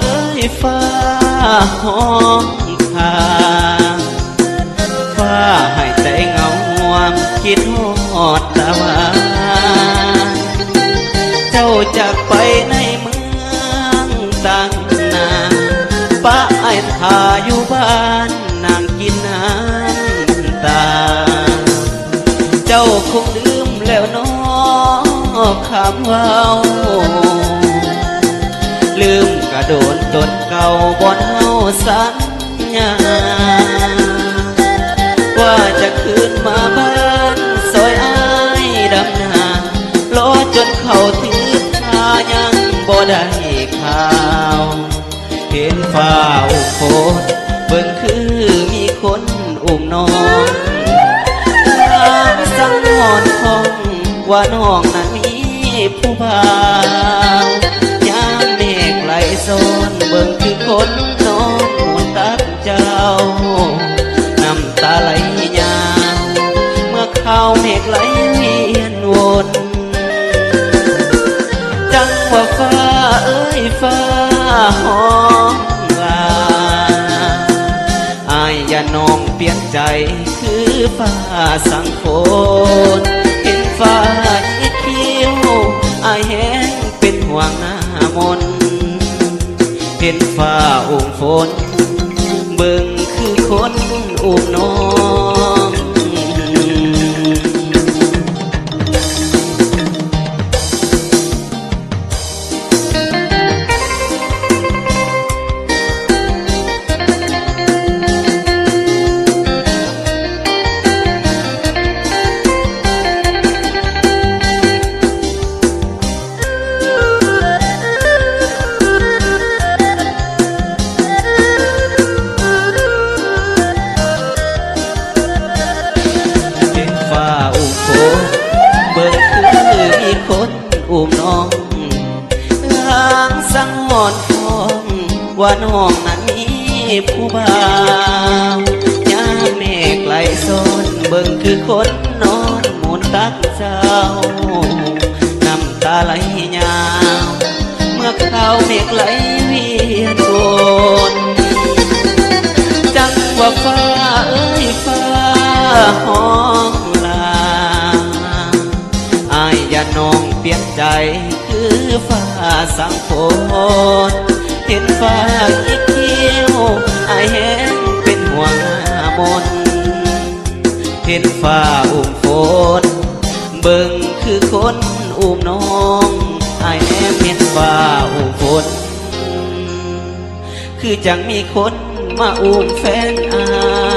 เอ้ยฟ้าห้องทางฟ้าให้ใจเงาห่วงคิดฮอดตะวันเจ้าจากไปในเมืองต่างนาป้าไอ้ทาอยู่บ้านนางกินน้ำตาเจ้าคงลืมแล้วน้อคำว่าลืมกระโดนจนเก่าบ่อนเฮาสัญญาว่าจะคืนมาบ้านซอยอ้ายดำนารอจนเขาถึงทายังบ่ได้ข่าวเห็นฟ้าอุโคตเบิ่งคือมีคนอุ้มน้องทางสังหรณ์คงว่าน้องนั้นมีผู้บ่าวยามเมฆไหลโซนเบิ่งคือคนน้องหูตักเจ้าน้ำตาไหลยาวเมื่อข้าวเมฆไหลเวียนวนจังว่าฟ้าเอ้ยฟ้าห้องลาอายอย่าน้องเปลี่ยนใจคือฟ้าสังฝนเห็นฟ้าอีเขียวอายแห้งเป็นห่วงหน้ามนเห็นฟ้าอุ้มฝนเบิ่งคือคนอุ้มน้องอุ้มน้องลางสังหรณ์ฟองว่าน้องนั้นมีผู้บ่าวยามเมฆไหลโซนเบิ่งคือคนนอนหมุนตักเจ้าน้ำตาไหลยาวเมื่อข้าวเมฆไหลเวียนวนจังว่าฟ้าเอ้ยฟ้าห้องลาอายอย่าน้องเปลี่ยนใจคือฟ้าสังฝนเห็นฟ้าอีเขียวอายแห้งเป็นห่วงหน้ามนเห็นฟ้าอุ้มฝนเบิ่งคือคนอุ้มน้องอายแห้งเห็นฟ้าอุ้มฝนคือจังมีคนมาอุ้มแฟนอาย